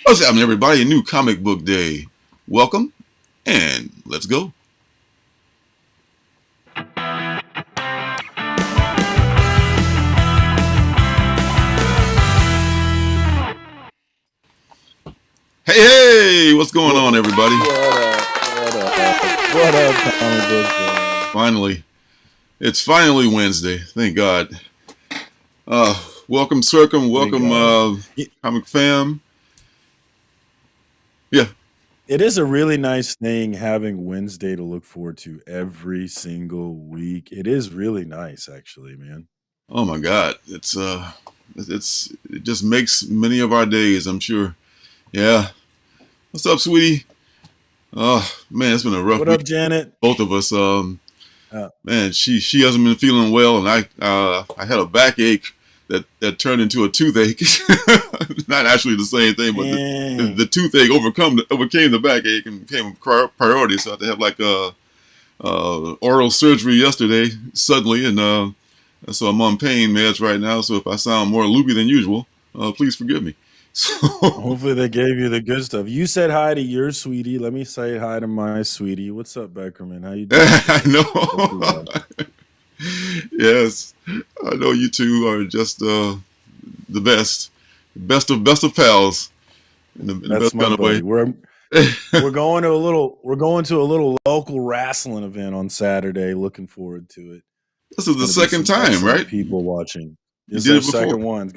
What's happening, everybody? A new comic book day. Welcome, and let's go. Hey, what's going on, everybody? What up, comic book fam? Finally, it's finally Wednesday. Thank God. Welcome, Surcam. Welcome, comic fam. Yeah. It is a really nice thing having Wednesday to look forward to every single week. It is really nice, actually, man. Oh my God, it just makes many of our days, I'm sure. Yeah. What's up, sweetie? Oh man, it's been a rough What week. up, Janet? Both of us. Man, she hasn't been feeling well, and I had a backache that turned into a toothache. Not actually the same thing, but the toothache overcame the backache and became a priority. So I had to have like oral surgery yesterday suddenly, and so I'm on pain meds right now. So if I sound more loopy than usual, please forgive me. So hopefully they gave you the good stuff. You said hi to your sweetie. Let me say hi to my sweetie. What's up, Beckerman? How you doing? I know. Yes, I know you two are just the best of pals in the That's best my kind of buddy. way. We're going to a little local wrestling event on Saturday. Looking forward to it. This is the second time, right? People watching. You It's did our it before. second one. It's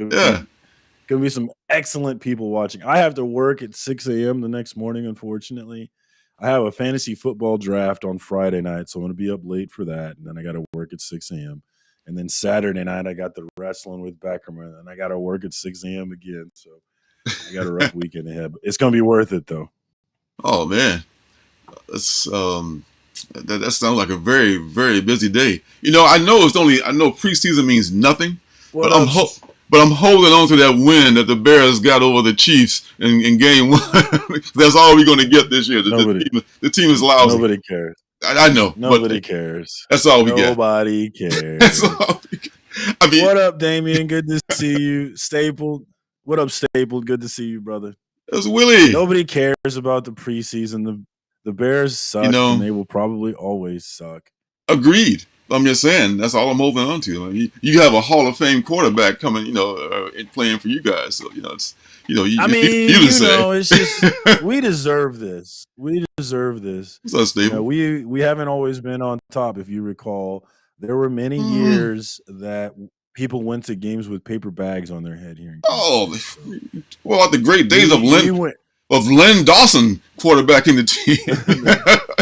gonna be some excellent people watching. I have to work at 6 a.m. the next morning, unfortunately. I have a fantasy football draft on Friday night, so I'm gonna be up late for that. And then I gotta work at 6 a.m. And then Saturday night I got the wrestling with Beckerman, and I gotta work at 6 a.m. again. So I got a rough weekend ahead. But it's gonna be worth it though. Oh man, that's that sounds like a very very busy day. You know, I know preseason means nothing, but I'm holding on to that win that the Bears got over the Chiefs in game one. That's all we're going to get this year. The team is lousy. Nobody cares. I know. Nobody cares. That's all we get. Nobody cares. That's all we get. I mean, what up, Damien? Good to see you. Stapled. What up, Stapled? Good to see you, brother. That's Willie. Nobody cares about the preseason. The Bears suck, and they will probably always suck. Agreed. I'm just saying that's all I'm holding on to. I mean, you have a Hall of Fame quarterback coming, playing for you guys. So it's just we deserve this. We deserve this. What's up, Steve? We haven't always been on top. If you recall, there were many years that people went to games with paper bags on their head here. Well, the great days of Len Dawson quarterbacking the team.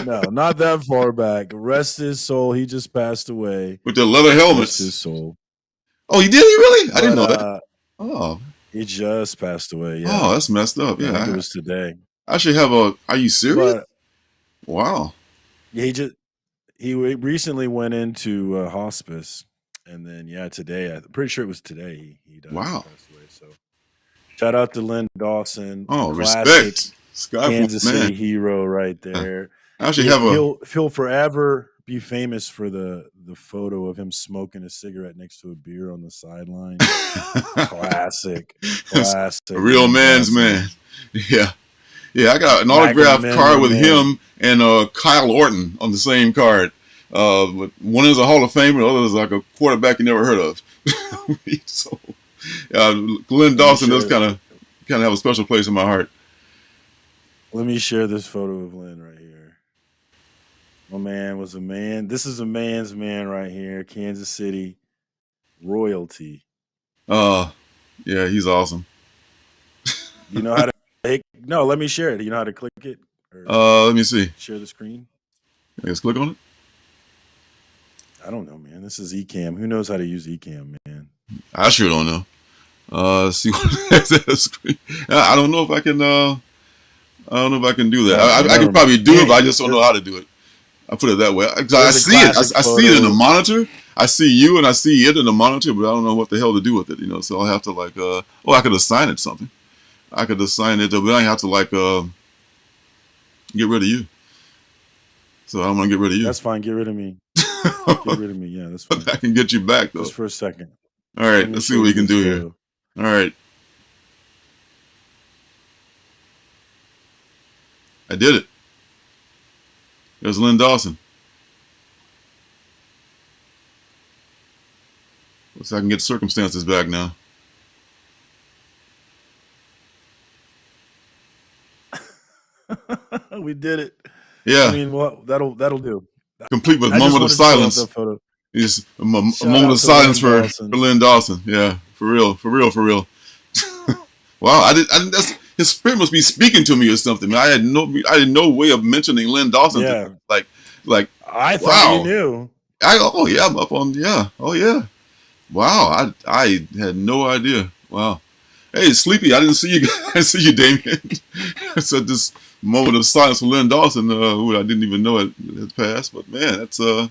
No, not that far back. Rest his soul. He just passed away. With the leather helmets. Rest his soul. Oh, he did? He really? I didn't know that. Oh. He just passed away. Yeah. Oh, that's messed up. Yeah. I think it was today. I should have are you serious? Wow. Yeah, he recently went into hospice. And then, today, I'm pretty sure it was today he died. Wow. Passed away, so shout out to Len Dawson. Oh, respect. Kansas City hero right there. I actually he'll forever be famous for the photo of him smoking a cigarette next to a beer on the sideline. Classic. A real man's man. Yeah. Yeah, I got an autographed card with him and Kyle Orton on the same card. One is a Hall of Famer, the other is like a quarterback you never heard of. So, Len Dawson does kind of have a special place in my heart. Let me share this photo of Len right here. My man was a man. This is a man's man right here. Kansas City royalty. Yeah, he's awesome. You know how to no, let me share it. You know how to click it? Let me see. Share the screen. I guess click on it. I don't know, man. This is Ecamm. Who knows how to use Ecamm, man? I sure don't know. See what that screen. I don't know if I can. I don't know if I can do that. I can probably do it, but I just don't know how to do it. I put it that way. I see it. I see it in the monitor. I see you and I see it in the monitor, but I don't know what the hell to do with it. So I'll have to I could assign it something. I could assign it, but I have to get rid of you. So I don't want to get rid of you. That's fine. Get rid of me. Get rid of me. Yeah, that's fine. I can get you back though. Just for a second. All right, let's see what we can do here. All right. I did it. It was Lynn Dawson. Looks like I can get circumstances back now. We did it. Yeah. I mean, well, that'll do. Complete with I just moment of wanted to show off silence. that photo. Just a Shout moment out of to silence Lynn for Dawson. Lynn Dawson. Yeah, for real. Wow, I didn't. His spirit must be speaking to me or something. I had no way of mentioning Lynn Dawson. Yeah. Like, I thought you wow. knew. Oh yeah, I'm up on, yeah. Oh yeah. Wow, I had no idea. Wow. Hey, Sleepy, I didn't see you. I didn't see you, Damien. So this moment of silence for Lynn Dawson, who I didn't even know had passed. But man, that's a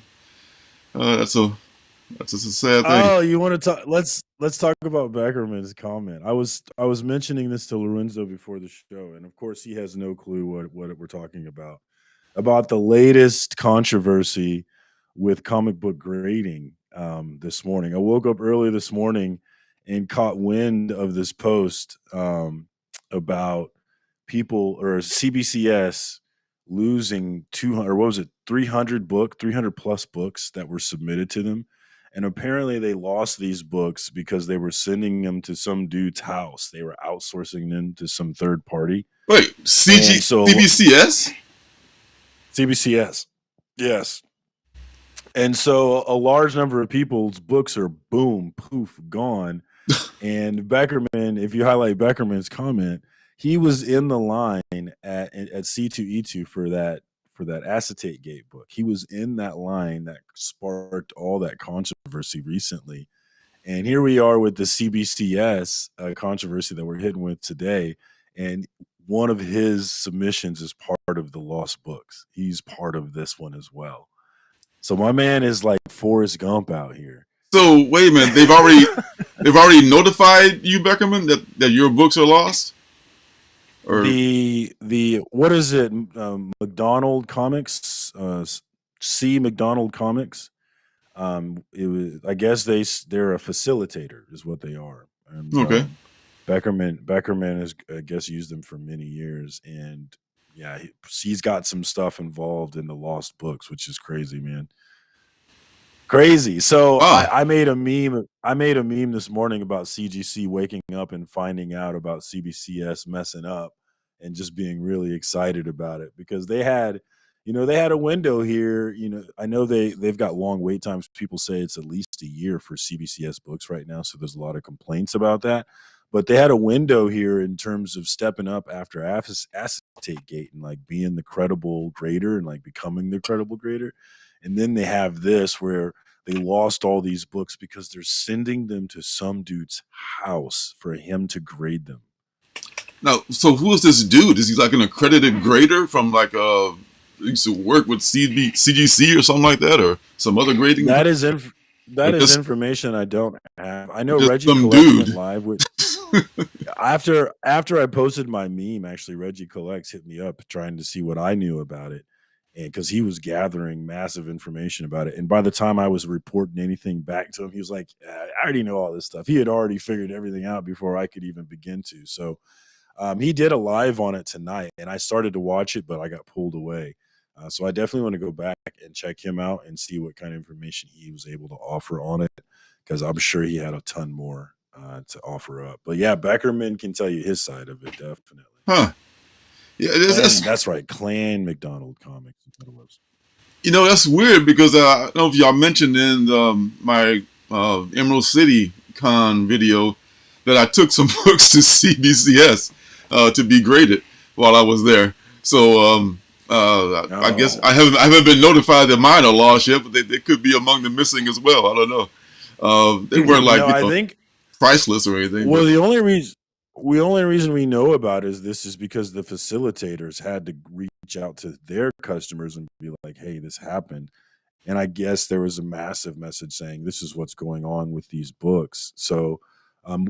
sad thing. Oh, you want to talk? Let's talk about Beckerman's comment. I was mentioning this to Lorenzo before the show, and of course he has no clue what we're talking about the latest controversy with comic book grading. This morning, I woke up early this morning and caught wind of this post about people or CBCS losing 200, or what was it, 300 plus books that were submitted to them. And apparently they lost these books because they were sending them to some dude's house. They were outsourcing them to some third party. Wait, CBCS? CBCS. Yes. And so a large number of people's books are boom, poof, gone. And Beckerman, if you highlight Beckerman's comment, he was in the line at C2E2 for that acetate gate book. He was in that line that sparked all that controversy recently. And here we are with the CBCS controversy that we're hitting with today. And one of his submissions is part of the lost books. He's part of this one as well. So my man is like Forrest Gump out here. So wait a minute, they've already notified you, Beckerman, that your books are lost? Or the what is it? McDonald Comics, C. McDonald Comics. It was, I guess they're a facilitator is what they are. And, okay. Beckerman has, I guess, used them for many years, and yeah, he's got some stuff involved in the lost books, which is crazy, man. Crazy. So I made a meme. I made a meme this morning about CGC waking up and finding out about CBCS messing up, and just being really excited about it because they had a window here. I know they've got long wait times. People say it's at least a year for CBCS books right now, so there's a lot of complaints about that. But they had a window here in terms of stepping up after acetate gate and like being the credible grader and like becoming the credible grader. And then they have this where they lost all these books because they're sending them to some dude's house for him to grade them. Now, so who is this dude? Is he like an accredited grader from like he used to work with CGC or something like that, or some other grading? That is information I don't have. I know Reggie some Collects dude went live with after I posted my meme. Actually, Reggie Collects hit me up trying to see what I knew about it, and because he was gathering massive information about it. And by the time I was reporting anything back to him, he was like, I already know all this stuff. He had already figured everything out before I could even begin to. So he did a live on it tonight, and I started to watch it, but I got pulled away. So I definitely want to go back and check him out and see what kind of information he was able to offer on it, because I'm sure he had a ton more to offer up. But yeah, Beckerman can tell you his side of it, definitely. Huh. Yeah, that's right. Clan McDonald Comics. That's weird because I don't know if y'all mentioned in my Emerald City Con video that I took some books to CBCS to be graded while I was there. So I guess I haven't been notified that mine are lost yet, but they could be among the missing as well. I don't know. They weren't like I think priceless or anything. Well, the only reason we know about is because the facilitators had to reach out to their customers and be like, "Hey, this happened." And I guess there was a massive message saying this is what's going on with these books. So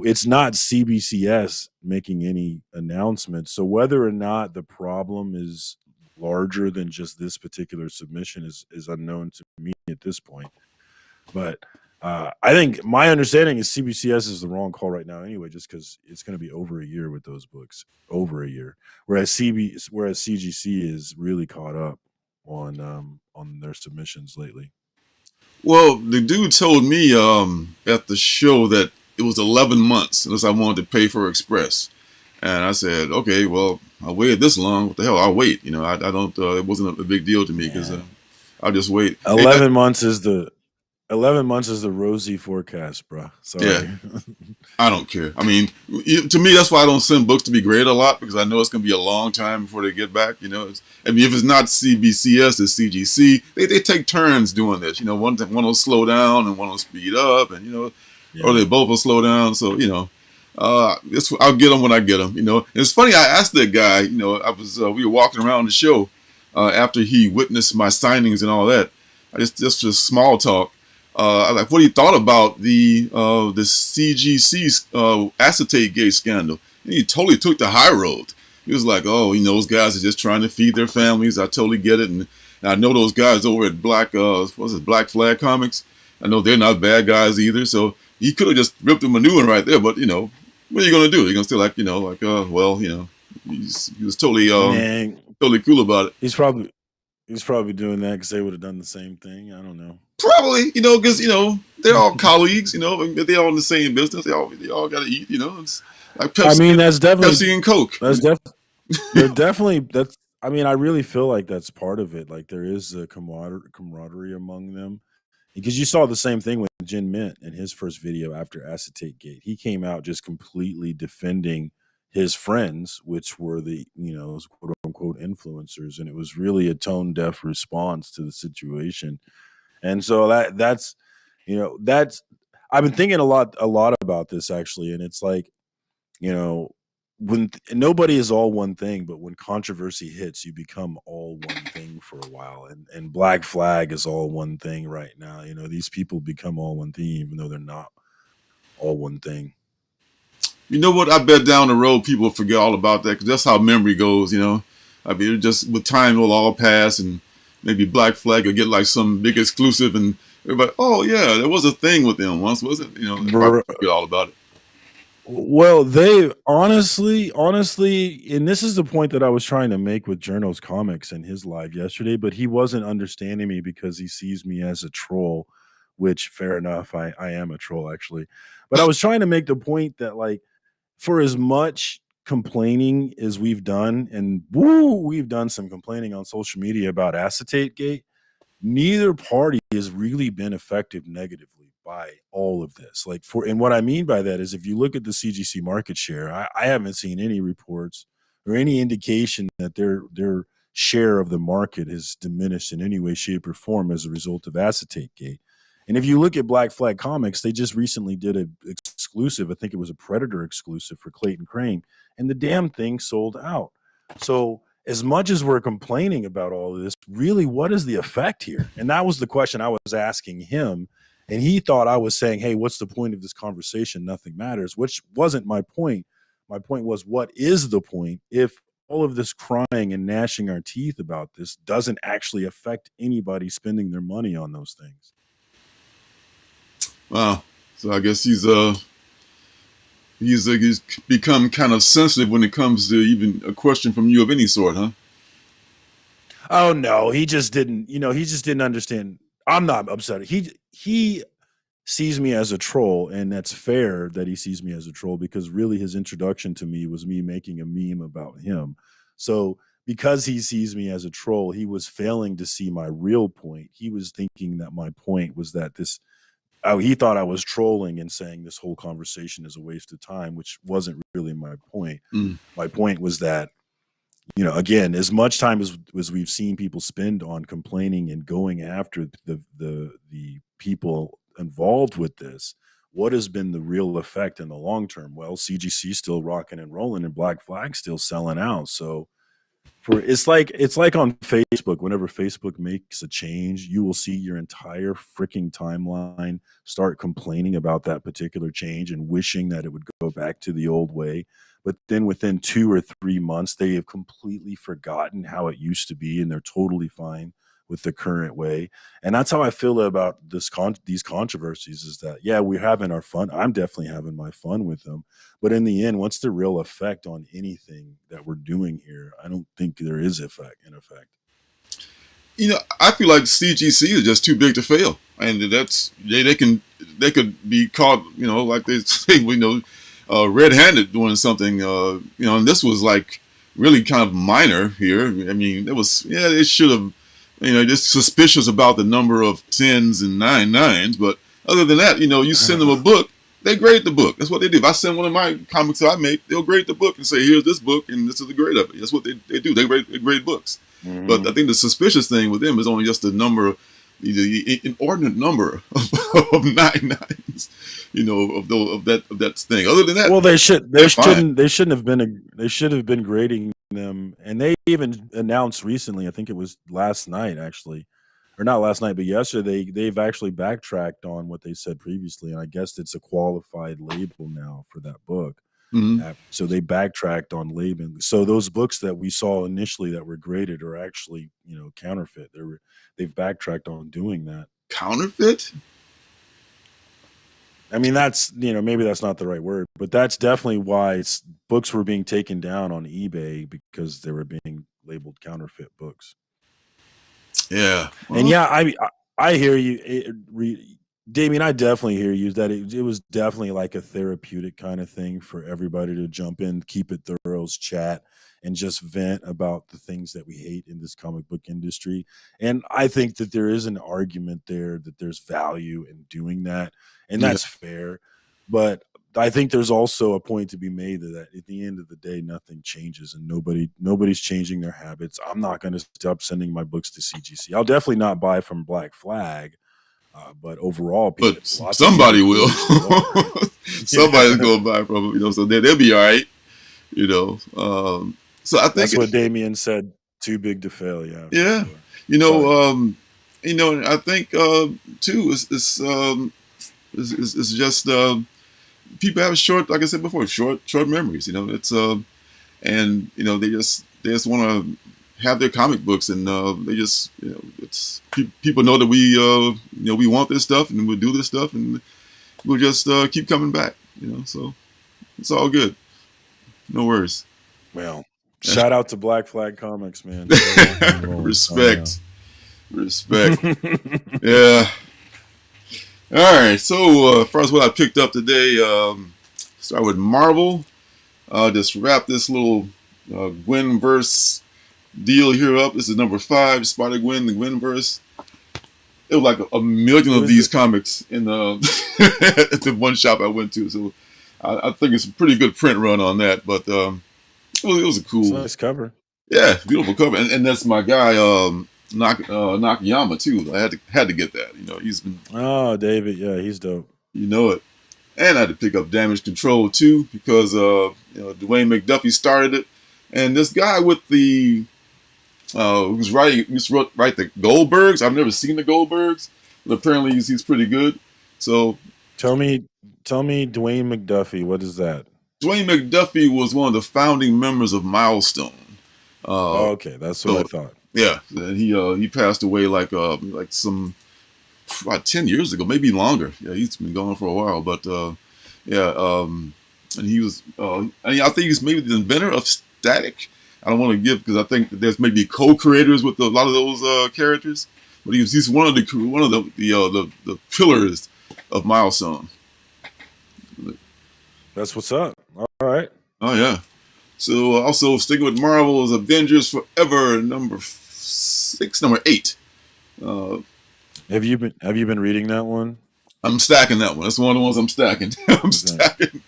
it's not CBCS making any announcements. So whether or not the problem is larger than just this particular submission is unknown to me at this point. But I think my understanding is CBCS is the wrong call right now anyway, just because it's going to be over a year with those books, over a year. Whereas CGC is really caught up on their submissions lately. Well, the dude told me at the show that it was 11 months unless I wanted to pay for Express. And I said, okay, well, I waited this long. What the hell? I'll wait. You know, I don't. It wasn't a big deal to me because I'll just wait. 11 months is the 11 months is the rosy forecast, bro. Sorry. Yeah, I don't care. I mean, to me, that's why I don't send books to be graded a lot because I know it's going to be a long time before they get back. You know, I mean, if it's not CBCS, it's CGC. They take turns doing this. You know, one will slow down and one will speed up, and you know, or they both will slow down. So you know, I'll get them when I get them. You know, and it's funny. I asked that guy. You know, we were walking around the show after he witnessed my signings and all that. I just small talk. Like what he thought about the CGC acetate gate scandal. And he totally took the high road. He was like, "Oh, you know, those guys are just trying to feed their families. I totally get it." And I know those guys over at Black Flag Comics. I know they're not bad guys either. So he could have just ripped them a new one right there. But you know, what are you gonna do? You're gonna still like, you know, like, well, you know, he was totally totally cool about it. He's probably doing that because they would have done the same thing. I don't know. Probably, you know, because you know they're all colleagues. You know, they're all in the same business. They all got to eat. You know, it's like Pepsi. I mean, that's definitely Pepsi and Coke. They're definitely that's. I mean, I really feel like that's part of it. Like there is a camaraderie among them, because you saw the same thing with Jin Mint in his first video after Acetate Gate. He came out just completely defending his friends, which were the, you know, quote unquote influencers, and it was really a tone deaf response to the situation. And so that's, you know, that's, I've been thinking a lot about this actually, and it's like, you know, when nobody is all one thing, but when controversy hits, you become all one thing for a while. And Black Flag is all one thing right now. You know, these people become all one thing, even though they're not all one thing. You know what? I bet down the road people will forget all about that because that's how memory goes. You know, I mean, just with time it'll all pass, and maybe Black Flag will get like some big exclusive, and everybody, oh yeah, there was a thing with them once, wasn't it? You know, forget all about it. Well, they honestly, and this is the point that I was trying to make with Journo's comics in his live yesterday, but he wasn't understanding me because he sees me as a troll, which fair enough, I am a troll actually. But I was trying to make the point that, like, for as much complaining as we've done, and we've done some complaining on social media about Acetate Gate, neither party has really been affected negatively by all of this. Like, and what I mean by that is, if you look at the CGC market share, I haven't seen any reports or any indication that their share of the market has diminished in any way, shape, or form as a result of Acetate Gate. And if you look at Black Flag Comics, they just recently did an exclusive. I think it was a Predator exclusive for Clayton Crane, and the damn thing sold out. So as much as we're complaining about all of this, really, what is the effect here? And that was the question I was asking him. And he thought I was saying, hey, what's the point of this conversation? Nothing matters, which wasn't my point. My point was, what is the point if all of this crying and gnashing our teeth about this doesn't actually affect anybody spending their money on those things? Wow. So I guess he's become kind of sensitive when it comes to even a question from you of any sort, huh? Oh no, he just didn't. You know, he just didn't understand. I'm not upset. He sees me as a troll, and that's fair that he sees me as a troll, because really his introduction to me was me making a meme about him. So because he sees me as a troll, he was failing to see my real point. He was thinking that my point was that he thought I was trolling and saying this whole conversation is a waste of time, which wasn't really my point. My point was that, you know, again, as much time as we've seen people spend on complaining and going after the people involved with this, what has been the real effect in the long term? Well, CGC still rocking and rolling, and Black Flag still selling out. So it's like on Facebook. Whenever Facebook makes a change, you will see your entire freaking timeline start complaining about that particular change and wishing that it would go back to the old way. But then within 2 or 3 months, they have completely forgotten how it used to be, and they're totally fine with the current way. And that's how I feel about these controversies, is that, yeah, we're having our fun. I'm definitely having my fun with them. But in the end, what's the real effect on anything that we're doing here? I don't think there is an effect. I feel like CGC is just too big to fail, and that's they could be caught, like they say, red-handed doing something, and this was like really kind of minor here. I mean, they should have, just suspicious about the number of 10s and 9s, but other than that, you send them a book, they grade the book. That's what they do. If I send one of my comics that I make, they'll grade the book and say, here's this book, and this is the grade of it. That's what they do. They grade books. Mm-hmm. But I think the suspicious thing with them is only just the number, the inordinate number of 9s, of that thing. Other than that, well, they should have been grading them, and they even announced recently, I think it was last night actually, or not last night, but yesterday, they've actually backtracked on what they said previously, and I guess it's a qualified label now for that book. Mm-hmm. So they backtracked on labeling. So those books that we saw initially that were graded are actually, counterfeit. They've backtracked on doing that. Counterfeit? I mean, that's, maybe that's not the right word, but that's definitely why books were being taken down on eBay, because they were being labeled counterfeit books. Yeah. Well, and yeah, I hear you. Damien, I definitely hear you that it was definitely like a therapeutic kind of thing for everybody to jump in, keep it thorough, chat, and just vent about the things that we hate in this comic book industry. And I think that there is an argument there that there's value in doing that, and that's fair. But I think there's also a point to be made that at the end of the day, nothing changes, and nobody's changing their habits. I'm not going to stop sending my books to CGC. I'll definitely not buy from Black Flag. But overall, somebody will. Somebody's going to buy from them, so they'll be all right, So I think that's what Damien said. Too big to fail. Yeah. Yeah. Sure. I think too it's just people have like I said before, short memories. It's and they just want to have their comic books, and they just it's people know that we want this stuff, and we'll do this stuff, and we'll just keep coming back, so it's all good, no worries. Well, shout out to Black Flag Comics, man. Respect. Yeah. All right, so as far as what I picked up today, start with Marvel. Just wrap this little Gwenverse deal here up. This is number 5, Spider-Gwen, the Gwenverse. It was like a million of these comics in at the one shop I went to, so I think it's a pretty good print run on that. But it was a cool, it's a nice cover. Yeah, beautiful cover, and that's my guy Nakayama too. I had to get that. He's been David, yeah, he's dope. You know it. And I had to pick up Damage Control too, because Dwayne McDuffie started it, and this guy with the who's writing, used to write the Goldbergs. I've never seen the Goldbergs, but apparently he's pretty good. So tell me, Dwayne McDuffie, what is that? Dwayne McDuffie was one of the founding members of Milestone. Okay, that's what I thought. Yeah, and he passed away like some about 10 years ago, maybe longer. Yeah, he's been gone for a while, but and he was I think he's maybe the inventor of Static. I don't want to give, because I think that there's maybe co-creators with a lot of those characters, but he's one of the pillars of Milestone. That's what's up. All right. Oh yeah. So also sticking with Marvel is Avengers Forever number 8. Have you been reading that one? I'm stacking that one. That's one of the ones I'm stacking. Stacking.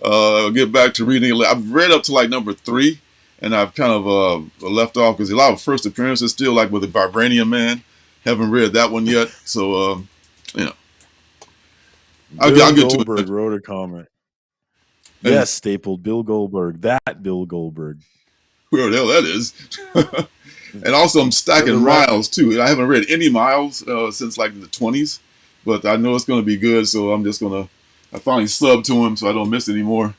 I'll get back to reading it. I've read up to like number 3. And I've kind of left off because a lot of first appearances still, like with the Vibranium Man. Haven't read that one yet, so I'll get to it. Goldberg wrote a comment. And yes, stapled Bill Goldberg. That Bill Goldberg. Whoever the hell that is. And also, I'm stacking Miles too. I haven't read any Miles since like the 20s, but I know it's going to be good, so I'm just gonna. I finally subbed to him, so I don't miss it anymore.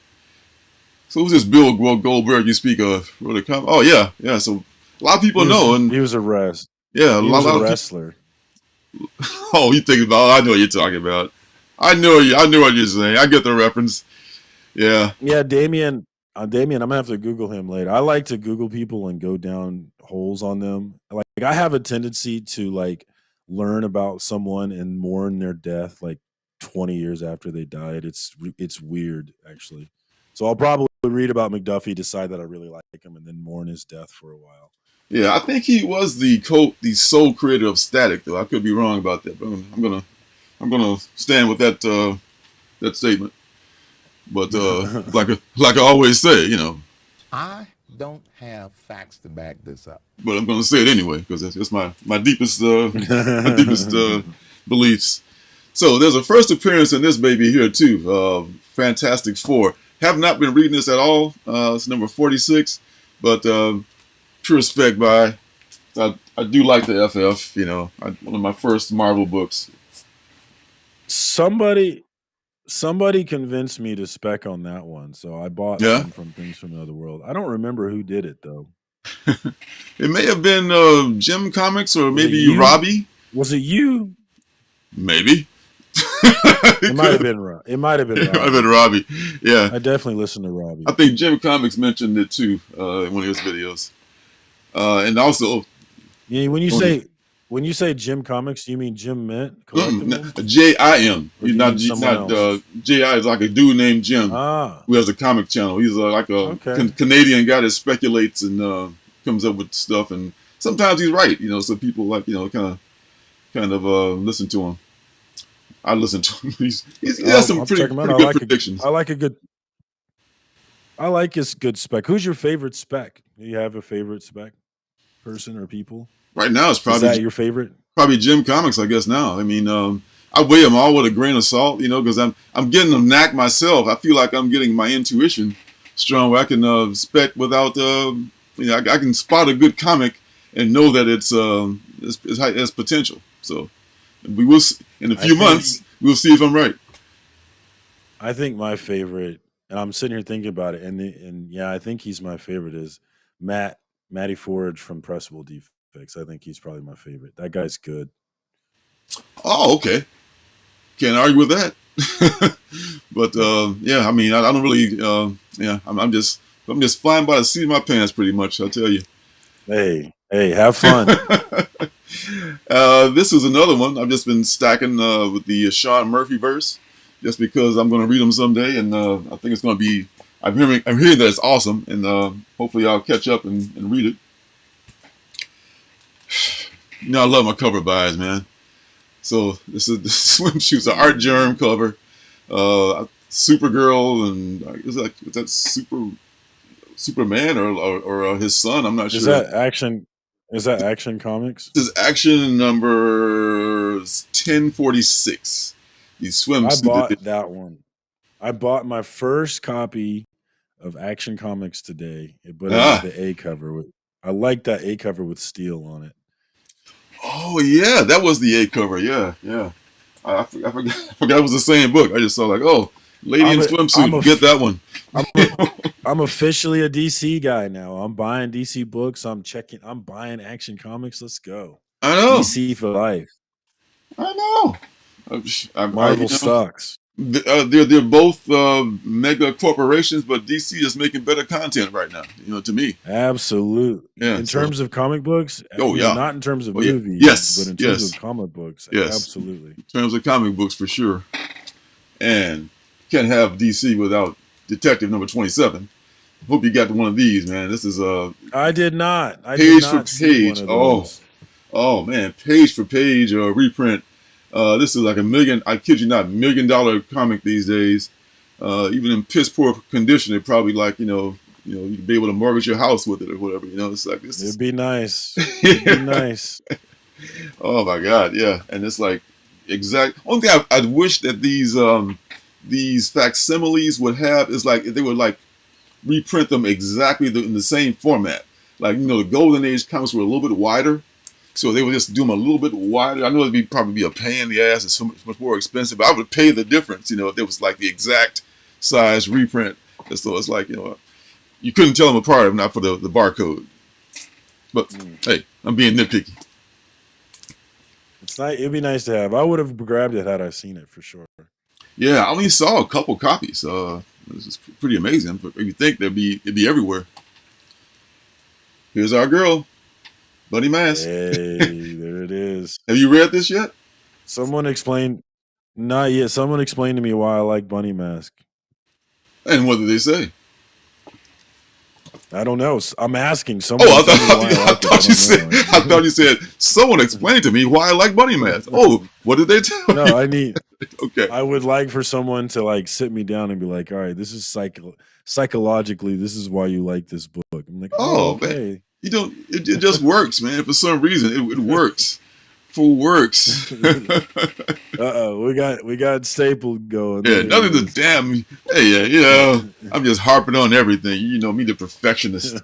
So who's this Bill Goldberg you speak of? Oh yeah. So a lot of people know, and he was a Raz. Yeah, a He was lot a of people. wrestler. Oh, you think about? I know what you're talking about. I know you. I know what you're saying. I get the reference. Yeah. Yeah, Damien. Damien, I'm gonna have to Google him later. I like to Google people and go down holes on them. Like I have a tendency to like learn about someone and mourn their death like 20 years after they died. It's weird actually. So I'll probably read about McDuffie, decide that I really like him, and then mourn his death for a while. Yeah, I think he was the sole creator of Static, though. I could be wrong about that, but I'm gonna stand with that statement. But like I always say, I don't have facts to back this up. but I'm gonna say it anyway because it's my deepest beliefs. So there's a first appearance in this baby here too. Fantastic Four. Have not been reading this at all. It's number 46, but true respect by. I do like the FF. One of my first Marvel books. Somebody convinced me to spec on that one, so I bought Yeah, some from Things from Another World. I don't remember who did it though. it may have been Jim Comics or Was it maybe you? Robbie. Was it you? Maybe. It might have been It might have been It might have Robbie. been Robbie. Yeah, I definitely listened to Robbie. I think Jim Comics mentioned it too in one of his videos. And also, Yeah, when you say Jim Comics, you mean Jim Mint Collectibles? JIM. Or He's do you not mean G, someone not else? JI is like a dude named Jim Ah, who has a comic channel. He's like a okay. Canadian guy that speculates and comes up with stuff, and sometimes he's right. So people like kind of listen to him. I listen to him. He has some I'll pretty check him out. pretty good predictions. I like his good spec. Who's your favorite spec? Do you have a favorite spec person or people? Right now, it's Is that your favorite? probably Jim Comics, I guess. Now, I mean, I weigh them all with a grain of salt, because I'm getting a knack myself. I feel like I'm getting my intuition strong, where I can spec without, I can spot a good comic and know that it has potential. So we will in a few months we'll see if I'm right. I think my favorite, and I'm sitting here thinking about it, and yeah, I think he's my favorite is Matty Forge from Pressable Defects. I think he's probably my favorite. That guy's good. Oh, okay. Can't argue with that. But yeah, I mean, I don't really. Yeah, I'm just flying by the seat of my pants, pretty much. I'll tell you. Hey, have fun. This is another one. I've just been stacking with the Sean Murphy verse, just because I'm going to read them someday, and I think it's going to be. I'm hearing that it's awesome, and hopefully I'll catch up and read it. I love my cover buys, man. So this is the swimsuits, the Art Germ cover, Supergirl, and is that Superman or his son? I'm not sure. Is that Action Comics? This is Action number 1046. The swimsuit. I bought that one. I bought my first copy of Action Comics today, but it was the A cover. I like that A cover with steel on it. Oh yeah, that was the A cover. Yeah. I forgot it was the same book. I just saw like, oh, Lady in Swimsuit. Get that one. I'm officially a DC guy now. I'm buying DC books. I'm buying Action Comics. Let's go. I know. DC for life. I know. Marvel sucks. They're both mega corporations, but DC is making better content right now. To me, absolutely. Yeah. In terms of comic books, yeah. Not in terms of movies, yes, but in terms of comic books, yes, absolutely. In terms of comic books, for sure. And can't have DC without Detective number 27. Hope you got one of these, man. This is I did not. Page for page. Oh man, page for page reprint. This is like $1 million. I kid you not, $1 million comic these days. Even in piss poor condition, it probably like you could be able to mortgage your house with it or whatever. It's like this. It'd be nice. It'd be nice. Oh my God, yeah. And it's like exact. Only thing I'd wish that these facsimiles would have is like if they would like reprint them exactly in the same format. Like the Golden Age comics were a little bit wider. So they would just do them a little bit wider. I know it'd probably be a pain in the ass. It's so much more expensive, but I would pay the difference, if it was like the exact size reprint. So it's like, you couldn't tell them apart if not for the barcode. But hey, I'm being nitpicky. It'd be nice to have. I would have grabbed it had I seen it for sure. Yeah, I only saw a couple copies. This is pretty amazing. But you think it'd be everywhere. Here's our girl, Bunny Mask. Hey, there it is. Have you read this yet? Someone explained. Not yet. Someone explained to me why I like Bunny Mask. And what did they say? I don't know. I'm asking someone. Oh, I thought you said someone explained to me why I like Bunny Mask. Oh, what did they tell you? No, I need. Okay. I would like for someone to like sit me down and be like, "All right, this is psychologically, this is why you like this book." I'm like, "Oh, okay." Man. You don't. It just works, man. For some reason, it works. Full works. We got Staple going. Yeah, nothing to damn. Hey, yeah, I'm just harping on everything. You know me, the perfectionist.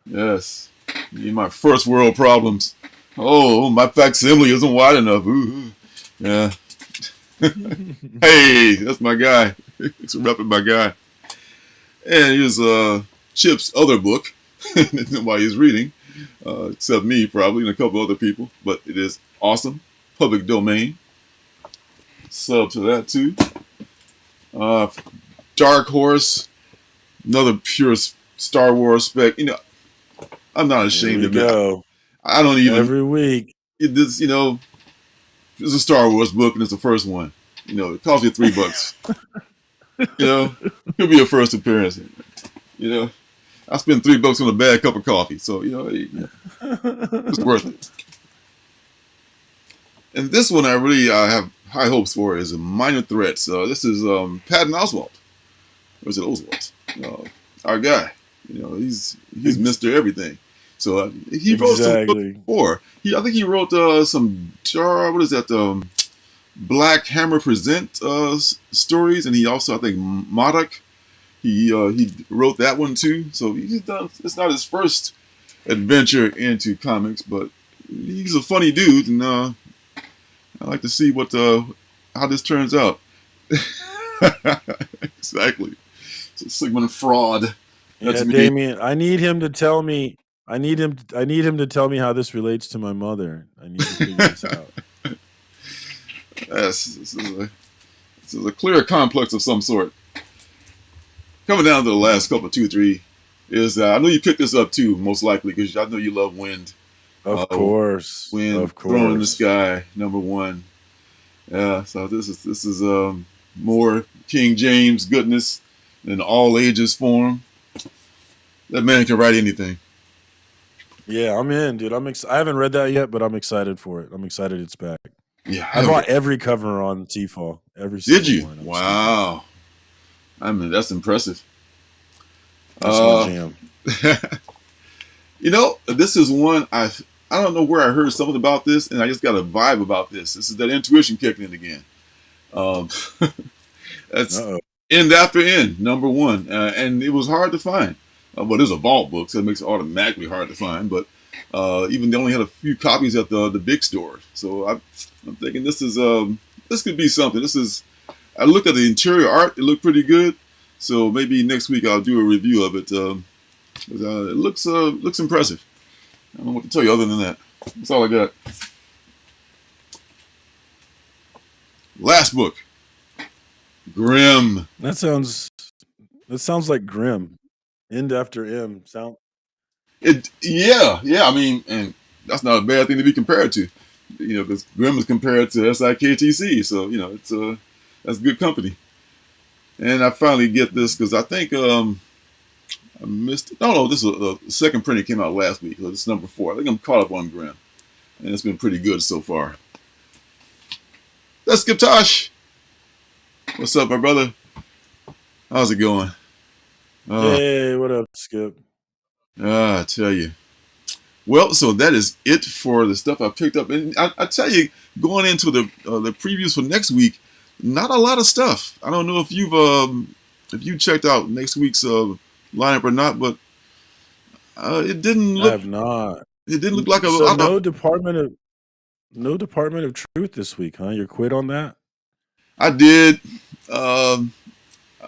Yes, my first world problems. Oh, my facsimile isn't wide enough. Ooh. Yeah. Hey, that's my guy. It's repping my guy. And here's Chip's other book while he's reading, except me probably and a couple other people. But it is awesome. Public domain. Sub to that too. Dark Horse. Another pure Star Wars spec. You know, I'm not ashamed of it. I don't even. Every week. It's a Star Wars book and it's the first one. You know, it costs you $3. You know, it'll be your first appearance. You know, I spent $3 on a bad cup of coffee, so you know, it's worth it. And this one I really have high hopes for is a Minor Threats. This is Patton Oswalt. Or is it Oswalt? Our guy. You know, he's Mr. Everything. So he wrote some books before. I think he wrote some what is that? Black Hammer Present stories, and he also I think Modoc. He wrote that one too. So he's done. It's not his first adventure into comics, but he's a funny dude, and I like to see how this turns out. Exactly. It's a Sigmund fraud. That's Damien. I need him to tell me. I need him to tell me how this relates to my mother. I need to figure this out. Yes, this is a clear complex of some sort. Coming down to the last couple, 2, 3, is I know you picked this up too, most likely, because I know you love Wind. Of course. Wind, Throne in the Sky, #1. Yeah, so this is more King James goodness in all ages form. That man can write anything. Yeah, I'm in, dude. I haven't read that yet, but I'm excited for it. I'm excited it's back. Yeah, I bought every cover on T-Fall. Did you? Wow. I mean, that's impressive. That's my jam. You know, this is one I don't know where I heard something about this, and I just got a vibe about this. This is that intuition kicking in again. That's End After End, #1, and it was hard to find. Well, there's a vault book, so it makes it automatically hard to find. But even they only had a few copies at the big store. So I'm thinking this could be something. I looked at the interior art; it looked pretty good. So maybe next week I'll do a review of it. It looks impressive. I don't know what to tell you other than that. That's all I got. Last book, Grimm. That sounds like Grimm. End After M. Yeah. I mean, and that's not a bad thing to be compared to, you know, because Grimm is compared to SIKTC, so you know that's good company. And I finally get this because I think I missed it. No, this is the second print. It came out last week. So this is #4. I think I'm caught up on Grimm, and it's been pretty good so far. That's Skip Tosh. What's up, my brother? How's it going? Hey, what up, Skip? I tell you. Well, so that is it for the stuff I picked up. And I tell you, going into the previews for next week, not a lot of stuff. I don't know if you checked out next week's lineup or not, but it didn't look. I have not. It didn't look like no Department of Truth this week, huh? You're quit on that? I did. I'm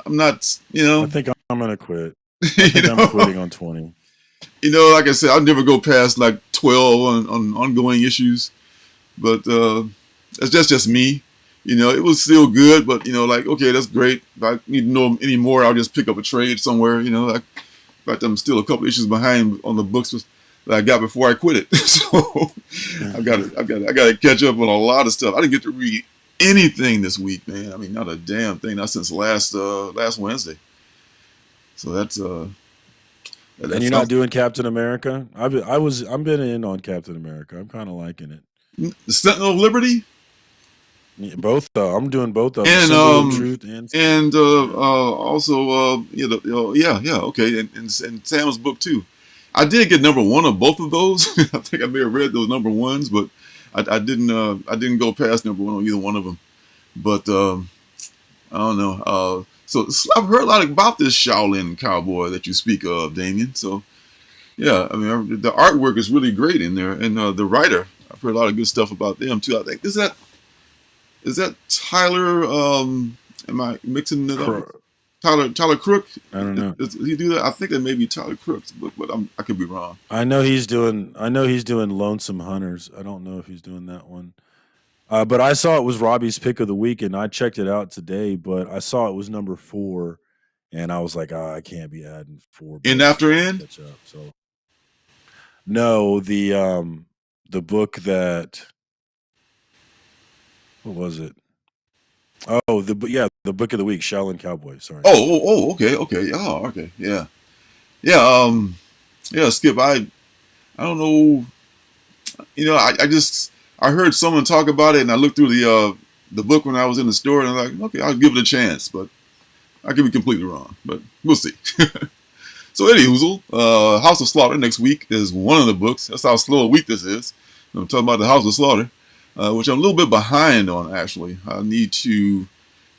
not. You know. I think I'm gonna quit. I think I'm quitting on 20. You know, like I said, I'll never go past like 12 on ongoing issues. but that's just me. It was still good, but like, okay, that's great. If I need to know any more, I'll just pick up a trade somewhere. Like, in fact, I'm still a couple issues behind on the books that I got before I quit it. So I got to catch up on a lot of stuff. I didn't get to read anything this week, man. I mean, not a damn thing. Not since last Wednesday. So that's And you're not doing Captain America? I'm been in on Captain America. I'm kind of liking it. The Sentinel of Liberty. Yeah, both. I'm doing both of them. And Symbol of Truth and also okay, and Sam's book too. I did get number one of both of those. I think I may have read those number ones, but I didn't go past number one on either one of them. But I don't know. So I've heard a lot about this Shaolin cowboy that you speak of, Damien. So yeah, I mean, the artwork is really great in there, and the writer, I've heard a lot of good stuff about them too. I think is that Tyler? Am I mixing it up? Tyler Crook? I don't know. Does he do that? I think that may be Tyler Crook's book, but I could be wrong. I know he's doing Lonesome Hunters. I don't know if he's doing that one. But I saw it was Robbie's pick of the week, and I checked it out today. But I saw it was number 4, and I was like, I can't be adding 4. End after end. Catch up. So no, the book that. What was it? Oh, the book of the week, Shaolin Cowboy. Sorry. Okay. Oh, okay. Yeah. Yeah. Skip. I don't know. I heard someone talk about it, and I looked through the book when I was in the store, and I'm like, okay, I'll give it a chance, but I could be completely wrong, but we'll see. So, anywho, House of Slaughter next week is one of the books. That's how slow a week this is. I'm talking about the House of Slaughter. Which I'm a little bit behind on, actually. I need to,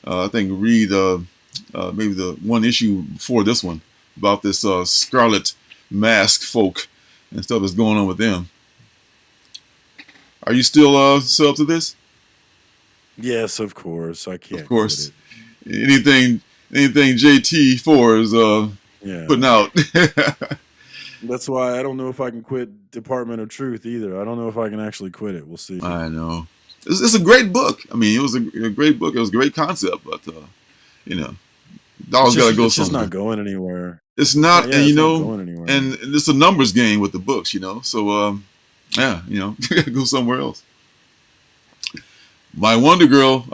I think, read maybe the one issue before this one about this Scarlet Mask folk and stuff that's going on with them. Are you still up to this? Yes, of course. I can't. Of course. Anything JT4 is putting out. That's why I don't know if I can quit Department of Truth either. I don't know if I can actually quit it. We'll see. I know. It's a great book. I mean, it was a great book. It was a great concept, but dollars got to go somewhere. It's just not going anywhere. It's not, and and it's a numbers game with the books, So, go somewhere else. My Wonder Girl,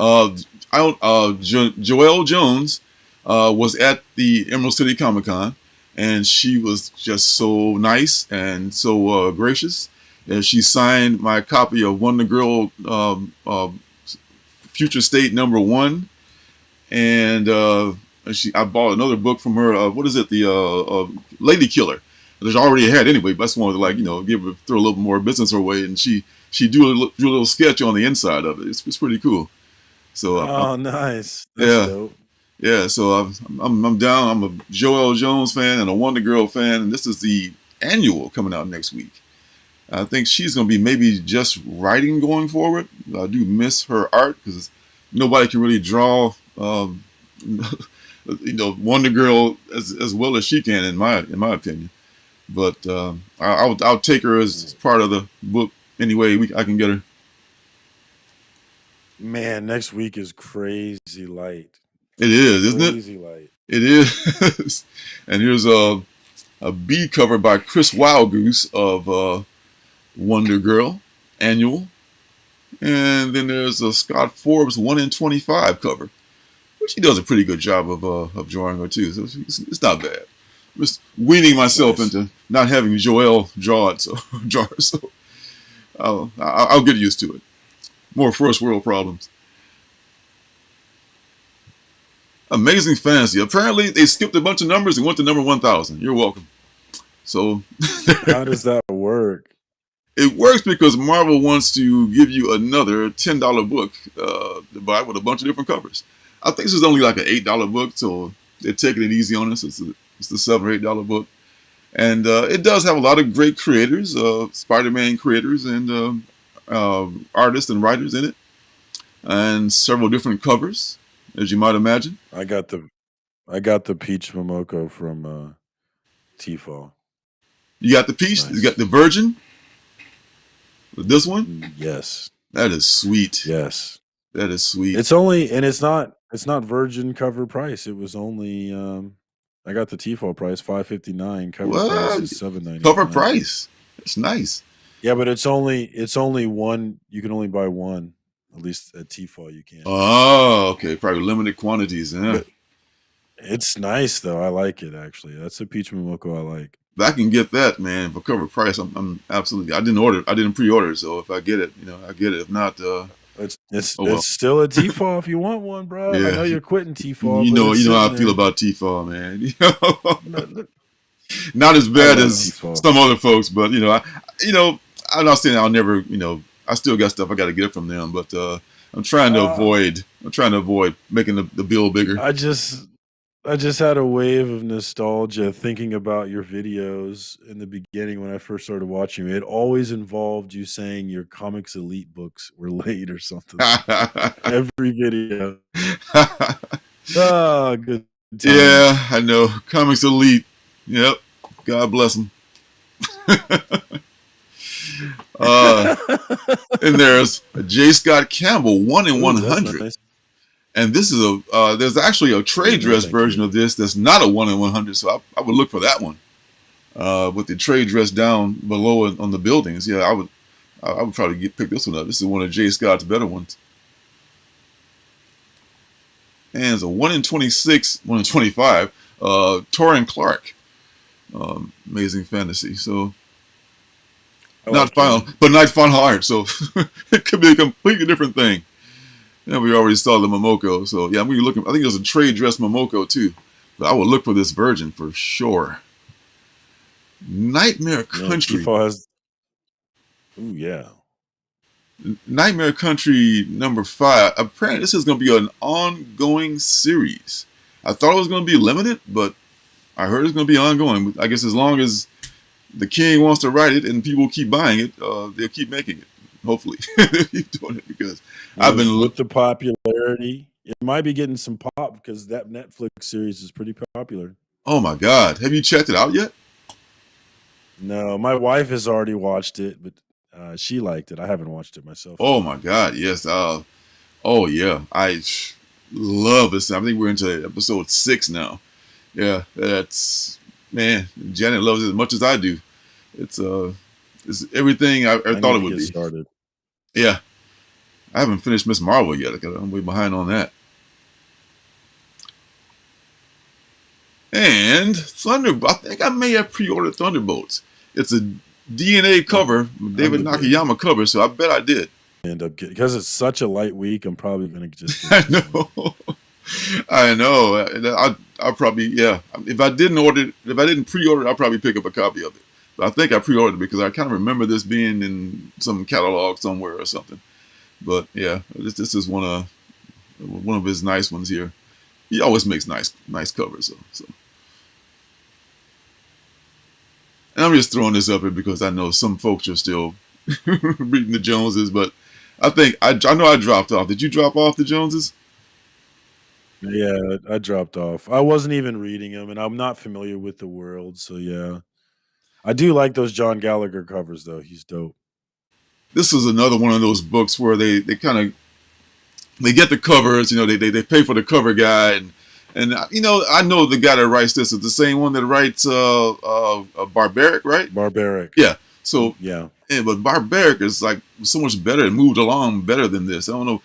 Joelle Jones, was at the Emerald City Comic Con. And she was just so nice and so gracious. And she signed my copy of Wonder Girl Future State #1. And I bought another book from her. What is it? The Lady Killer. Which I already had anyway. But I just wanted to throw a little more business her way. And she drew a little sketch on the inside of it. It's pretty cool. So nice. That's dope. Yeah, so I'm down. I'm a Joelle Jones fan and a Wonder Girl fan, and this is the annual coming out next week. I think she's going to be maybe just writing going forward. I do miss her art because nobody can really draw, Wonder Girl as well as she can, in my opinion. But I'll take her as part of the book any way I can get her. Man, next week is crazy light. It is, isn't it? Crazy light. It is. And here's a B cover by Chris Wildgoose of Wonder Girl annual. And then there's a Scott Forbes 1 in 25 cover, which he does a pretty good job of drawing her too. So it's not bad. I'm just weaning myself into not having Joelle draw it, so I'll get used to it. More first world problems. Amazing Fantasy. Apparently, they skipped a bunch of numbers and went to number 1,000. You're welcome. So, how does that work? It works because Marvel wants to give you another $10 book to buy with a bunch of different covers. I think this is only like an $8 book, so they're taking it easy on us. It's the $7 or $8 book, and it does have a lot of great creators, Spider-Man creators, and artists and writers in it, and several different covers, as you might imagine. I got the Peach Momoko from T-Fall. You got the Peach? Nice. You got the Virgin? With this one? Yes. That is sweet. Yes. That is sweet. It's only, and it's not virgin cover price. It was only I got the T-Fall price, $5.59. Cover price What? is $7.99. Cover price. That's nice. Yeah, but it's only one. You can only buy one. At least at T-Fall you can. Oh, okay. Probably limited quantities. Yeah. But it's nice though. I like it actually. That's a peach momoko I like. If I can get that, man, for cover price, I'm absolutely. I didn't pre-order, so if I get it, I get it. If not, it's oh well. it's still a T-Fall if you want one, bro. Yeah. I know you're quitting T-Fall. You know how I there. feel about T-Fall, man. Not as bad as T-Fall. some other folks, but I'm not saying I'll never, I still got stuff I got to get from them, but I'm trying to avoid making the bill bigger. I just had a wave of nostalgia thinking about your videos in the beginning when I first started watching you. It always involved you saying your Comics Elite books were late or something. Every video. Oh, good times. Yeah, I know. Comics Elite. Yep. God bless them. And there's a J. Scott Campbell 1 in 100. Nice. And this is there's actually a trade dress version of this that's not a 1 in 100, so I would look for that one with the trade dress down below on the buildings. Yeah, I would probably pick this one up. This is one of J. Scott's better ones. And it's a 1 in 26, 1 in 25, Torrin Clark. Amazing Fantasy. So not final, but not final art. So it could be a completely different thing. Yeah, we already saw the Momoko, so yeah, I'm looking. I think there's a trade dress Momoko too, but I would look for this version for sure. Nightmare Country. Ooh, yeah. Nightmare Country #5. Apparently, this is going to be an ongoing series. I thought it was going to be limited, but I heard it's going to be ongoing. I guess as long as the king wants to write it and people keep buying it, they'll keep making it. Hopefully, they'll keep doing it because I've been with the popularity. It might be getting some pop because that Netflix series is pretty popular. Oh my God! Have you checked it out yet? No, my wife has already watched it, but she liked it. I haven't watched it myself. Oh my God! Yes. Oh yeah, I love this. I think we're into episode 6 now. Yeah, that's man. Janet loves it as much as I do. It's everything I thought it would be. Started. Yeah, I haven't finished Miss Marvel yet. I'm way behind on that. And Thunderbolt. I think I may have pre-ordered Thunderbolts. It's a DNA cover, David Nakayama cover, so I bet I did. End up getting, because it's such a light week. I'm probably gonna just. I know. I'll probably If I didn't pre-order, I'll probably pick up a copy of it. But I think I pre-ordered it because I kind of remember this being in some catalog somewhere or something. But yeah, this is one of his nice ones here. He always makes nice covers. So. And I'm just throwing this up here because I know some folks are still reading the Joneses, but I think I know I dropped off. Did you drop off the Joneses? Yeah, I dropped off. I wasn't even reading them, and I'm not familiar with the world, so yeah. I do like those John Gallagher covers, though. He's dope. This is another one of those books where they kind of they get the covers, they pay for the cover guy, and I know the guy that writes this is the same one that writes Barbaric, right? Barbaric. Yeah. So yeah. But Barbaric is like so much better. It moved along better than this. I don't know.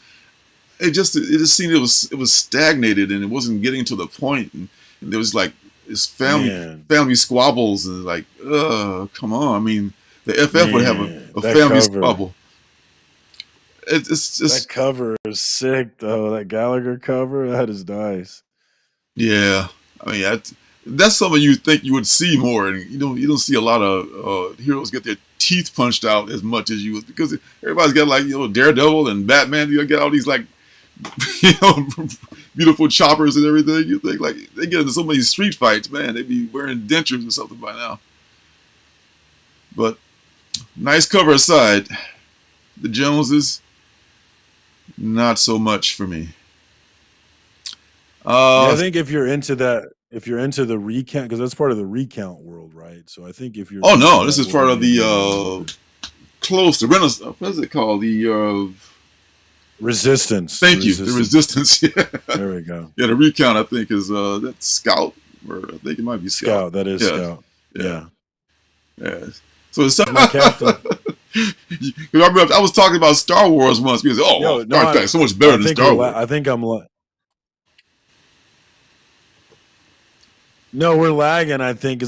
It just seemed it was stagnated and it wasn't getting to the point. And there was like this family squabbles and like, come on. I mean, the FF would have a family squabble. It's just that cover is sick though. That Gallagher cover, that is nice. Yeah, I mean that's something you think you would see more, and you don't see a lot of heroes get their teeth punched out as much as you would, because everybody's got like Daredevil and Batman. You get all these like beautiful choppers and everything. You think like they get into so many street fights, man. They'd be wearing dentures or something by now. But nice cover aside, the Joneses, not so much for me. I think if you're into the recount, because that's part of the recount world, right? So I think if you're this is part of the close. The Renaissance. What is it called? The Resistance. Thank you. The Resistance. Yeah. There we go. Yeah, the recount I think is that Scout, or I think it might be Scout. That is Scout. Yeah. So it's my captain. I was talking about Star Wars once. Because Star Trek so much better than Star Wars. I think I'm. No, we're lagging. I think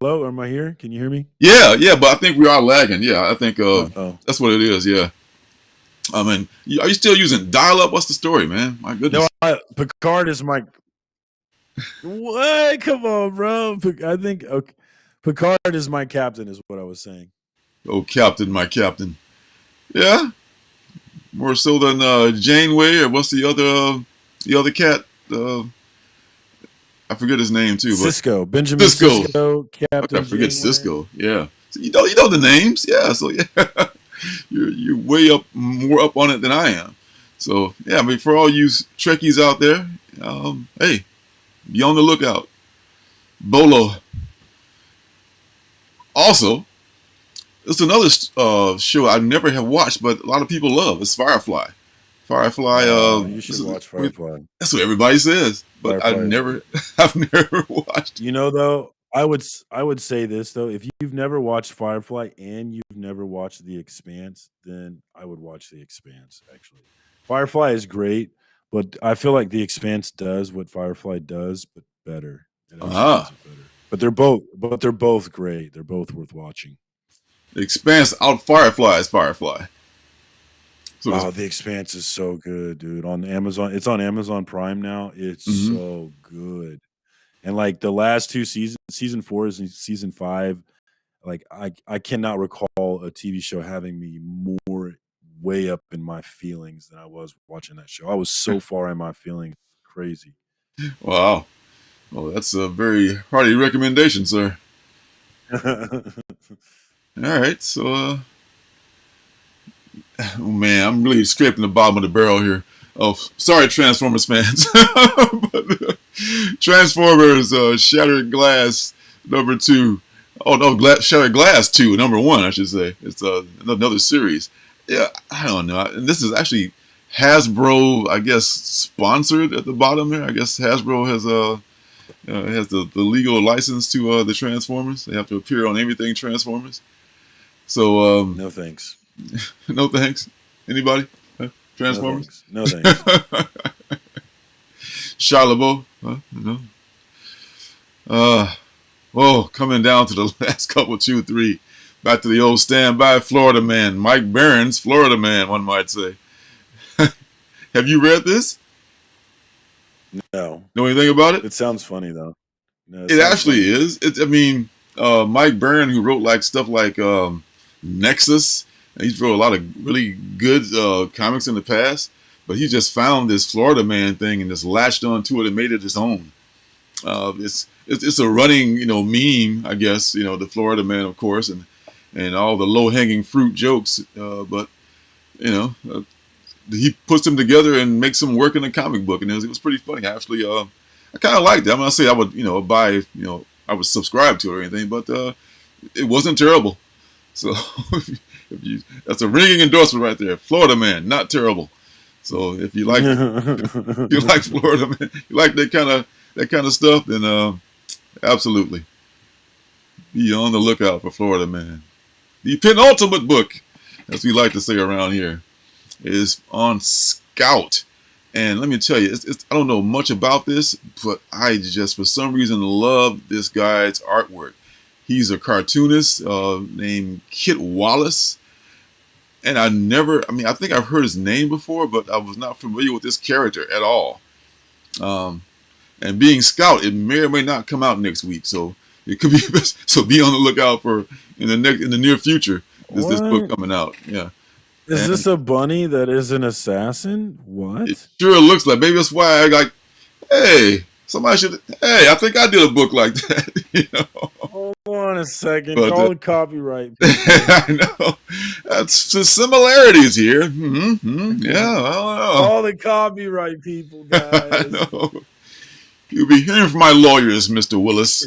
hello. Am I here? Can you hear me? Yeah, but I think we are lagging. Yeah, I think that's what it is. Yeah. I mean, are you still using dial-up? What's the story, man? My goodness. No, Picard is my. What? Come on, bro. I think Picard is my captain. Is what I was saying. Oh, captain, my captain. Yeah, more so than Janeway, or what's the other cat? I forget his name too. But Cisco, Benjamin Cisco, Captain. I forget Janeway. Cisco. Yeah, so you know the names. Yeah, so yeah, you're way more up on it than I am. So yeah, I mean, for all you Trekkies out there, hey, be on the lookout. Bolo. Also, it's another show I never have watched, but a lot of people love. It's Firefly. You should watch Firefly. That's what everybody says, but I've never watched. You know, though, I would say this though: if you've never watched Firefly and you've never watched The Expanse, then I would watch The Expanse. Actually, Firefly is great, but I feel like The Expanse does what Firefly does, but better. It does it better. But they're both great. They're both worth watching. The Expanse out Firefly. So The Expanse is so good, dude. On Amazon, it's on Amazon Prime now. It's so good, and like the last two seasons, season 4 and season 5, like I cannot recall a TV show having me more way up in my feelings than I was watching that show. I was so far in my feelings, crazy. Wow. Well, that's a very hearty recommendation, sir. All right, so oh man, I'm really scraping the bottom of the barrel here. Oh, sorry, Transformers fans. But, Transformers Shattered Glass #2. Oh no, Shattered Glass 2, #1, I should say. It's another series. Yeah, I don't know. And this is actually Hasbro, I guess, sponsored at the bottom there. I guess Hasbro has the legal license to the Transformers. They have to appear on everything Transformers. So no thanks. No thanks. Anybody? Transformers? No thanks. Shia LaBeouf? No. Coming down to the last couple, 2, 3. Back to the old standby Florida man, Mike Barron's Florida man, one might say. Have you read this? No. Know anything about it? It sounds funny though. No, it actually is. Mike Barron, who wrote like stuff like Nexus. He's wrote a lot of really good comics in the past, but he just found this Florida man thing and just latched onto it and made it his own. It's a running meme, I guess. The Florida man, of course, and all the low hanging fruit jokes. But he puts them together and makes them work in a comic book, and it was pretty funny. Actually, I kind of liked it. I'm not saying I would buy I would subscribe to it or anything, but it wasn't terrible. So. That's a ringing endorsement right there. Florida man, not terrible. So if you like Florida man, you like that kind of stuff, then absolutely be on the lookout for Florida man. The penultimate book, as we like to say around here, is on Scout. And let me tell you, I don't know much about this, but I just for some reason love this guy's artwork. He's a cartoonist named Kit Wallace. And I think I've heard his name before, but I was not familiar with this character at all. And being Scout, it may or may not come out next week, so it could be so be on the lookout for in the near future. This book coming out? Yeah. Is this a bunny that is an assassin? What? It sure looks like. Maybe that's why I like. Hey, somebody should. Hey, I think I did a book like that. Hold on a second. Call the copyright. I know. That's the similarities here. Mm-hmm. Yeah. All the copyright people, guys. I know. You'll be hearing from my lawyers, Mr. Willis.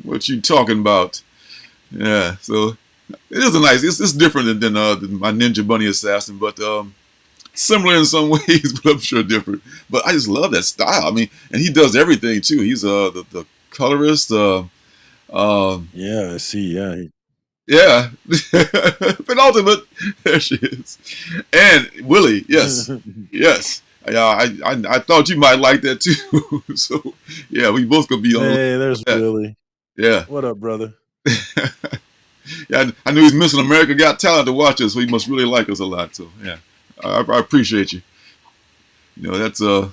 What you talking about? Yeah. So It is a nice. It's different than my Ninja Bunny Assassin, but similar in some ways, but I'm sure different. But I just love that style. I mean, and he does everything too. He's the colorist. Yeah, I see. Yeah, Yeah, penultimate. There she is. And Willie, yes, yes. Yeah, I thought you might like that too. So yeah, we both could be on. Hey, there's that. Willie. Yeah. What up, brother? Yeah, I knew he's missing America Got Talent to watch us, so he must really like us a lot. So yeah, I appreciate you. You know, that's I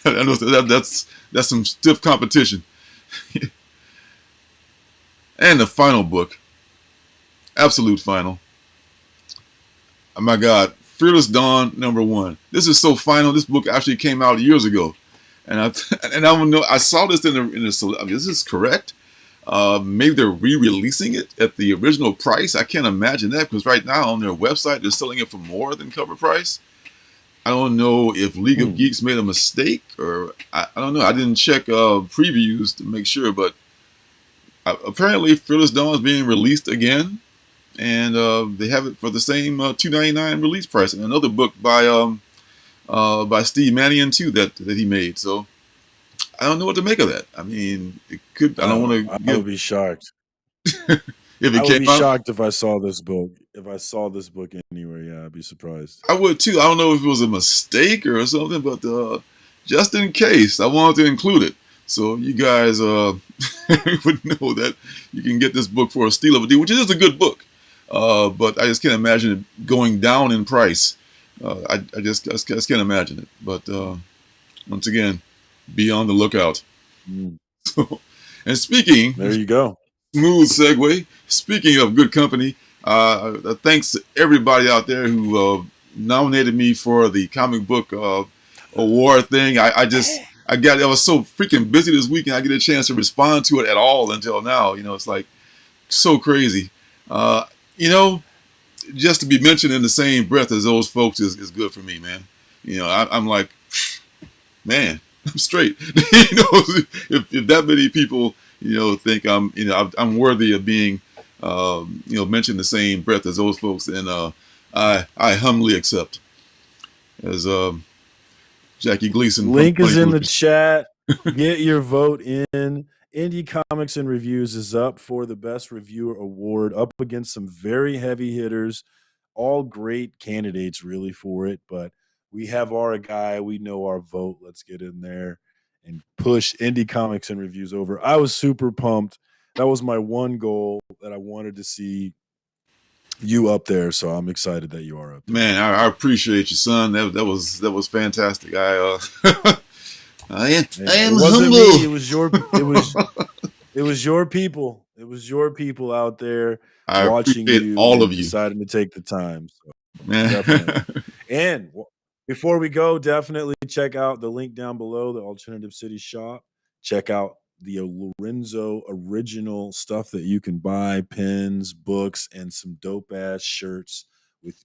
know that's some stiff competition. And the final book, absolute final. Oh my God, Fearless Dawn #1. This is so final. This book actually came out years ago, and I don't know. I saw this in the. I mean, this is correct. Maybe they're re-releasing it at the original price. I can't imagine that because right now on their website they're selling it for more than cover price. I don't know if League of Geeks made a mistake or I don't know. I didn't check previews to make sure, but apparently Fearless Dawn is being released again, and they have it for the same $2.99 release price. And another book by Steve Mannion too that he made. So I don't know what to make of that. I mean, it could. I don't want to. I would be shocked. If it I would came be out, shocked if I saw this book. If I saw this book anywhere, yeah, I'd be surprised. I would too. I don't know if it was a mistake or something, but just in case, I wanted to include it so you guys would know that you can get this book for a steal of a deal, which is a good book. But I just can't imagine it going down in price. I just can't imagine it. But once again, be on the lookout. So, and speaking, there you go. Smooth segue. Speaking of good company, thanks to everybody out there who nominated me for the comic book award thing. I was so freaking busy this weekend. I get a chance to respond to it at all until now. You know, it's like so crazy. You know, just to be mentioned in the same breath as those folks is good for me, man. You know, I'm like, man, I'm straight. You know, if that many people, you know, think I'm worthy of being, mentioned the same breath as those folks, then I humbly accept. As Jackie Gleason. Link is in the chat. Get your vote in. Indie Comics and Reviews is up for the Best Reviewer Award, up against some very heavy hitters, all great candidates really for it, but we have our guy. We know our vote. Let's get in there and push Indie Comics and Reviews over. I was super pumped. That was my one goal, that I wanted to see you up there, so I'm excited that you are up there. Man, I appreciate you, son. That was fantastic. I am humble. Me. It was your people. It was your people out there watching you. All of you deciding to take the time. So man. Definitely. And before we go, definitely check out the link down below, the Alternative City shop. Check out the Lorenzo original stuff that you can buy, pins, books, and some dope ass shirts with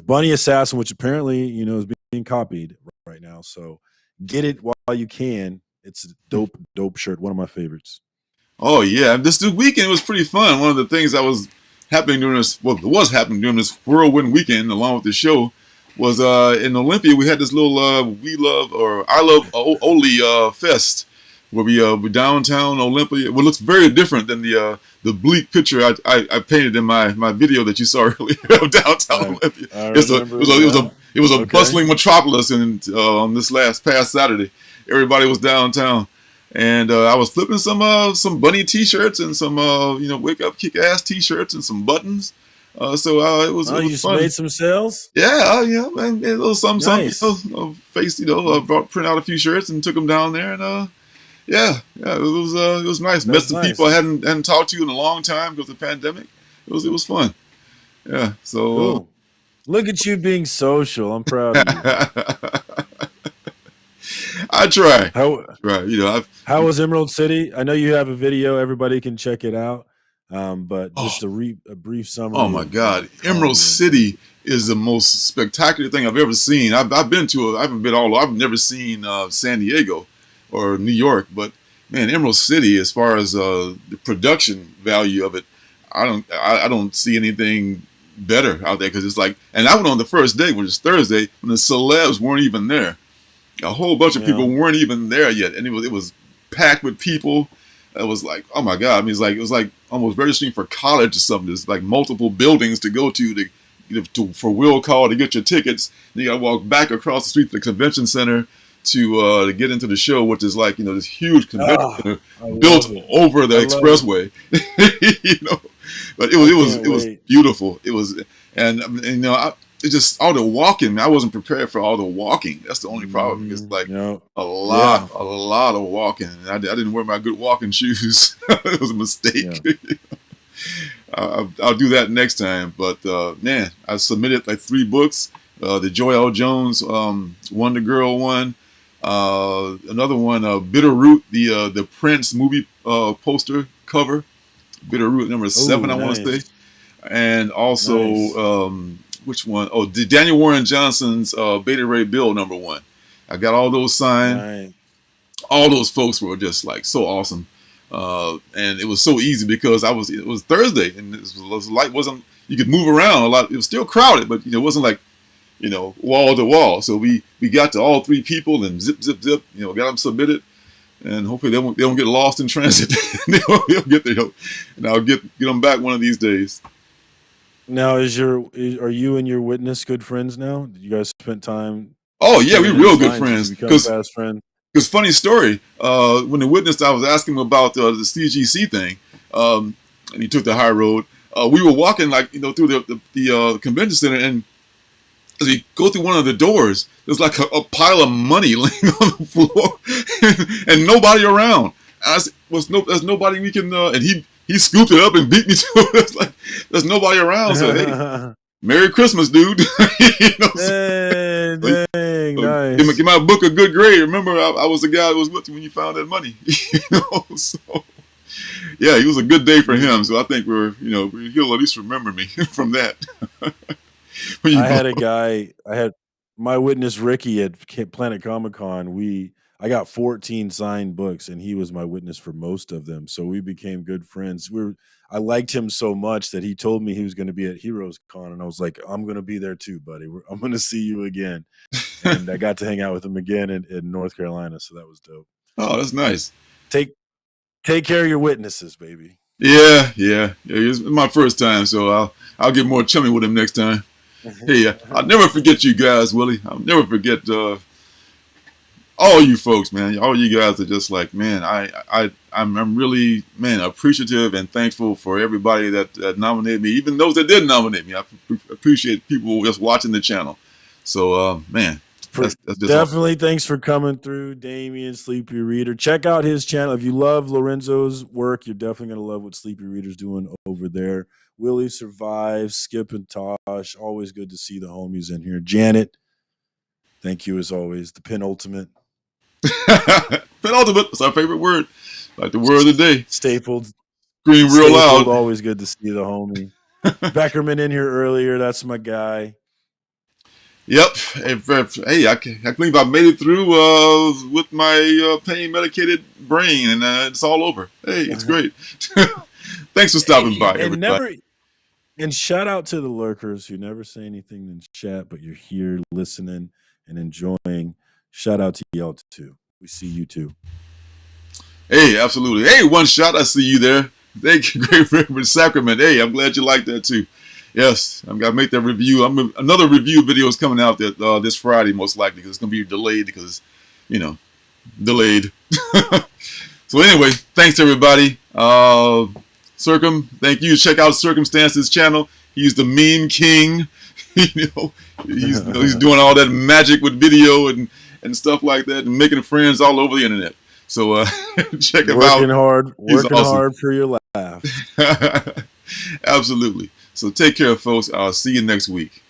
Bunny Assassin, which apparently, you know, is being copied right now. So get it while you can. It's a dope shirt. One of my favorites. Oh yeah, this weekend was pretty fun. One of the things that was happening during this whirlwind weekend, along with the show, was in Olympia. We had this little I love Oli fest, where we downtown Olympia. It looks very different than the bleak picture I painted in my video that you saw earlier of downtown Olympia. It was a bustling metropolis, and on this past Saturday, everybody was downtown, and I was flipping some bunny T-shirts and some wake up kick ass T-shirts and some buttons. So it was. You fun. Made some sales. Yeah, man, a little something, nice. print out a few shirts and took them down there, and it was nice. Met some people I hadn't talked to in a long time because of the pandemic. It was fun. Yeah, so. Look at you being social. I'm proud of you. I try. How was Emerald City? I know you have a video. Everybody can check it out. But just a brief summary. Oh my God, Emerald City is the most spectacular thing I've ever seen. I've been to it. I haven't been all. I've never seen San Diego or New York, but man, Emerald City, as far as the production value of it, I don't see anything better out there because it's like, and I went on the first day, which is Thursday, when the celebs weren't even there. A whole bunch of people weren't even there yet, and it was packed with people. It was like, oh my god! I mean, it was like almost registering for college or something. There's like multiple buildings to go to for will call to get your tickets. And you got to walk back across the street to the convention center to get into the show, which is like this huge convention center built over the expressway. But it was beautiful. It was, and it's just all the walking. I wasn't prepared for all the walking. That's the only problem. It's like a lot of walking. And I didn't wear my good walking shoes. It was a mistake. Yeah. I'll do that next time. But man, I submitted like 3 books. The Joy L. Jones Wonder Girl one. Another one, Bitterroot, the Prince movie poster cover. Bitterroot number 7, I want to say. And also, which one? Oh, Daniel Warren Johnson's Beta Ray Bill number 1. I got all those signed. Right. All those folks were just like so awesome. And it was so easy because it was Thursday and you could move around a lot. It was still crowded, but it wasn't like, wall to wall. So we got to all 3 people and zip, got them submitted. And hopefully they don't get lost in transit. They'll get there, and I'll get them back one of these days. Now, are you and your witness good friends now? Did you guys spend time? Oh yeah, we're real good friends. Because fast friend. Because funny story, when the witness, I was asking him about the CGC thing, and he took the high road. We were walking through the convention center, and as we go through one of the doors, there's like a pile of money laying on the floor, and nobody around. I said, there's nobody we can. And he scooped it up and beat me to it. It's like there's nobody around. So hey, Merry Christmas, dude. Dang, nice. Give my book a good grade. Remember, I was the guy that was with you when you found that money. So yeah, it was a good day for him. So I think he'll at least remember me from that. I had my witness Ricky at Planet Comic Con. I got 14 signed books, and he was my witness for most of them. So we became good friends. I liked him so much that he told me he was going to be at Heroes Con, and I was like, I'm going to be there too, buddy. I'm going to see you again. And I got to hang out with him again in North Carolina, so that was dope. Oh, that's nice. Take care of your witnesses, baby. Yeah. It's my first time, so I'll get more chummy with him next time. Hey, I'll never forget you guys, Willie. I'll never forget all you folks, man. All you guys are just like, man, I'm really, man, appreciative and thankful for everybody that nominated me, even those that didn't nominate me. I appreciate people just watching the channel. So, man, that's just definitely awesome. Thanks for coming through, Damien, Sleepy Reader. Check out his channel. If you love Lorenzo's work, you're definitely going to love what Sleepy Reader's doing over there. Willie survives, Skip and Tosh. Always good to see the homies in here. Janet, thank you as always. The penultimate. Penultimate. That's our favorite word. Like the word of the day. Stapled. Scream real loud. Always good to see the homie. Beckerman in here earlier. That's my guy. Yep. Hey, I believe I made it through with my pain medicated brain, and it's all over. Hey, it's great. Thanks for stopping by, everybody. And shout out to the lurkers who never say anything in chat, but you're here listening and enjoying. Shout out to y'all too. We see you too. Hey, absolutely. Hey, One Shot, I see you there. Thank you, Great River Sacrament. Hey, I'm glad you like that too. Yes, I'm gonna make that review. Another review video is coming out this Friday, most likely, because it's gonna be delayed because, delayed. So anyway, thanks everybody. Surcam, thank you. Check out Circumstances channel. He's the meme king. He's doing all that magic with video and stuff like that, and making friends all over the internet. So check him out. Working hard for your laugh. Absolutely. So take care, folks. I'll see you next week.